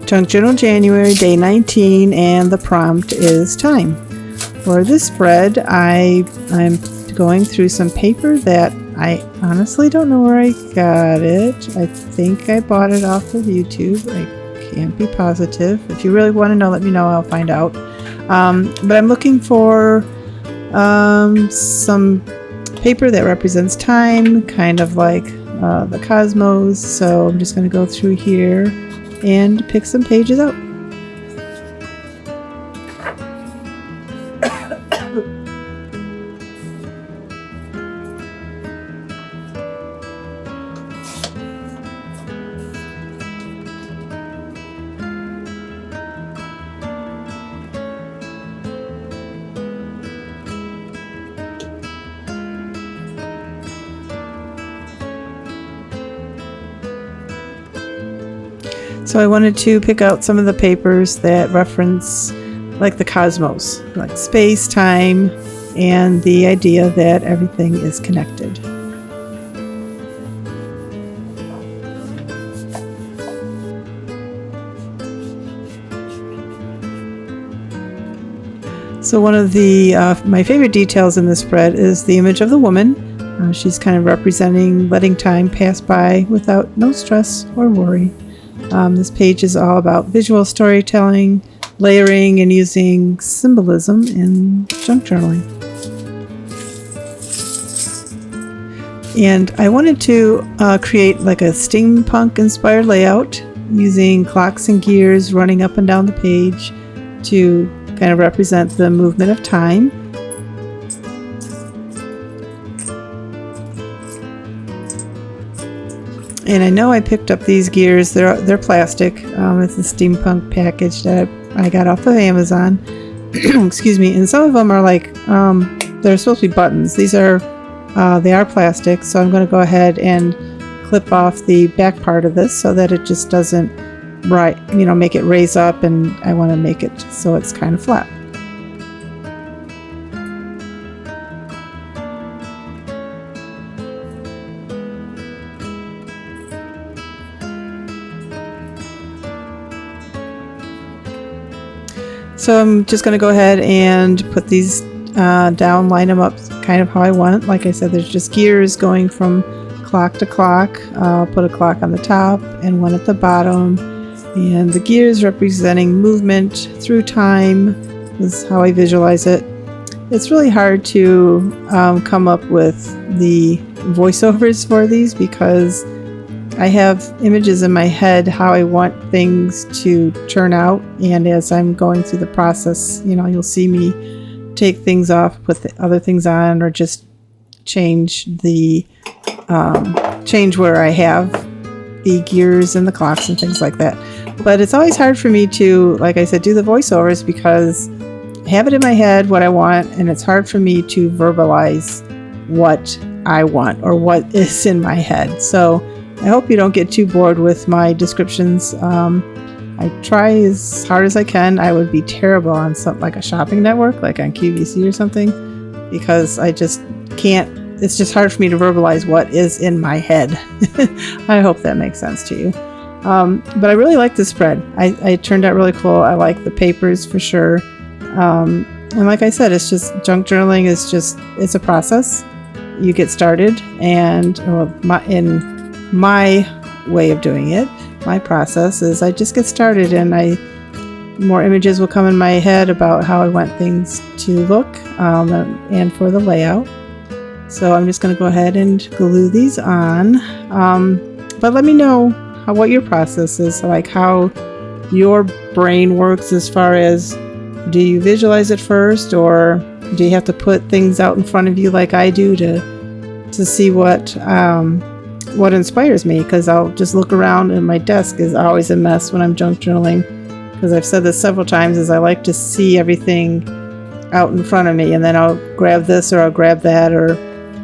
Junk Journal January, day 19, and the prompt is time. For this spread, I'm going through some paper that I honestly don't know where I got it. I think I bought it off of YouTube. I can't be positive. If you really want to know, let me know. I'll find out. But I'm looking for some paper that represents time, kind of like the cosmos. So I'm just going to go through here and pick some pages out. So I wanted to pick out some of the papers that reference like the cosmos, like space, time, and the idea that everything is connected. So one of the my favorite details in this spread is the image of the woman. She's kind of representing letting time pass by without no stress or worry. This page is all about visual storytelling, layering, and using symbolism in junk journaling. And I wanted to create like a steampunk-inspired layout using clocks and gears running up and down the page to kind of represent the movement of time. And I know I picked up these gears. They're plastic. It's a steampunk package that I got off of Amazon. Excuse me. And some of them are like they're supposed to be buttons. These are they are plastic. So I'm going to go ahead and clip off the back part of this so that it just doesn't make it raise up. And I want to make it so it's kind of flat. So I'm just going to go ahead and put these down, line them up kind of how I want. Like I said, there's just gears going from clock to clock. I'll put a clock on the top and one at the bottom. And the gears representing movement through time is how I visualize it. It's really hard to come up with the voiceovers for these because I have images in my head how I want things to turn out, and as I'm going through the process, you'll see me take things off, put the other things on, or just change where I have the gears and the clocks and things like that. But it's always hard for me to, like I said, do the voiceovers because I have it in my head what I want, and it's hard for me to verbalize what I want or what is in my head. So I hope you don't get too bored with my descriptions. I try as hard as I can. I would be terrible on something like a shopping network, like on QVC or something, because I just can't. It's just hard for me to verbalize what is in my head. I hope that makes sense to you. But I really like this spread. It turned out really cool. I like the papers for sure. And like I said, it's just junk journaling it's a process. You get started, and in my way of doing it, my process is I just get started, and more images will come in my head about how I want things to look and for the layout. So I'm just going to go ahead and glue these on. But let me know what your process is, like how your brain works as far as, do you visualize it first, or do you have to put things out in front of you like I do to see what inspires me? Because I'll just look around, and my desk is always a mess when I'm junk journaling, because I've said this several times, is I like to see everything out in front of me, and then I'll grab this or I'll grab that, or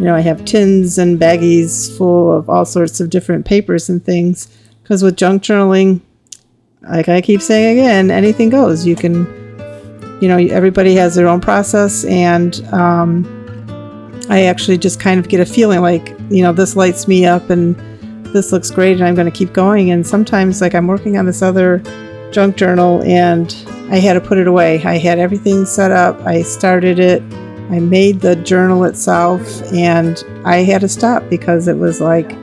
I have tins and baggies full of all sorts of different papers and things, because with junk journaling, like I keep saying again, anything goes. You can, everybody has their own process, and I actually just kind of get a feeling like, this lights me up and this looks great and I'm going to keep going. And sometimes, like, I'm working on this other junk journal, and I had to put it away. I had everything set up. I started it. I made the journal itself, and I had to stop because it was like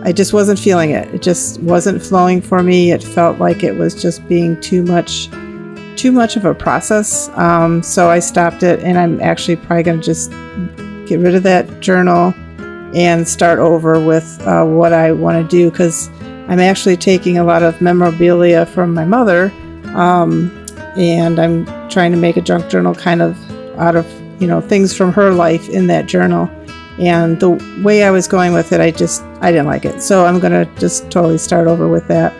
I just wasn't feeling it. It just wasn't flowing for me. It felt like it was just being too much of a process. So I stopped it, and I'm actually probably going to just get rid of that journal and start over with what I want to do, because I'm actually taking a lot of memorabilia from my mother, and I'm trying to make a junk journal kind of out of, things from her life in that journal. And the way I was going with it, I didn't like it. So I'm going to just totally start over with that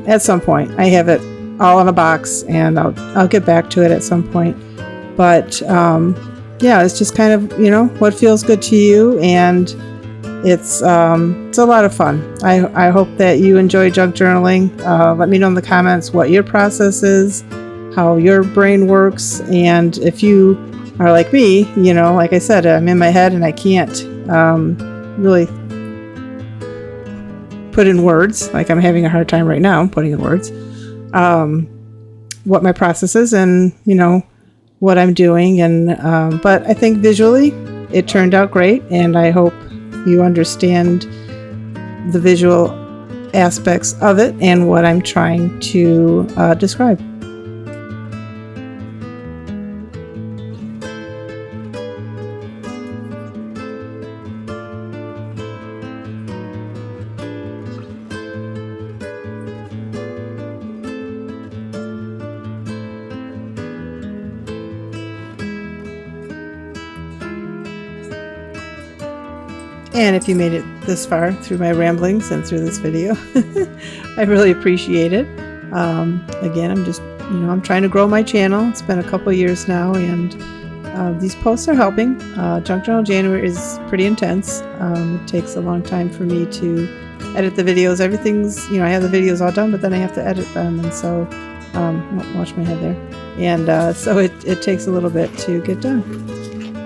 at some point. I have it all in a box, and I'll get back to it at some point. But yeah, it's just kind of, what feels good to you, and it's a lot of fun. I hope that you enjoy junk journaling. Let me know in the comments what your process is, how your brain works, and if you are like me, like I said, I'm in my head and I can't really put in words. Like I'm having a hard time right now putting in words what my process is, and what I'm doing. And but I think visually it turned out great, and I hope you understand the visual aspects of it and what I'm trying to describe. And if you made it this far through my ramblings and through this video, I really appreciate it. Again, I'm just, I'm trying to grow my channel. It's been a couple years now, and these posts are helping. Junk Journal January is pretty intense. It takes a long time for me to edit the videos. Everything's, I have the videos all done, but then I have to edit them. And so, watch my head there. And so it takes a little bit to get done.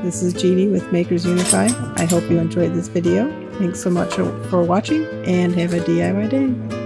This is Jeannie with Makers Unify. I hope you enjoyed this video. Thanks so much for watching, and have a DIY day.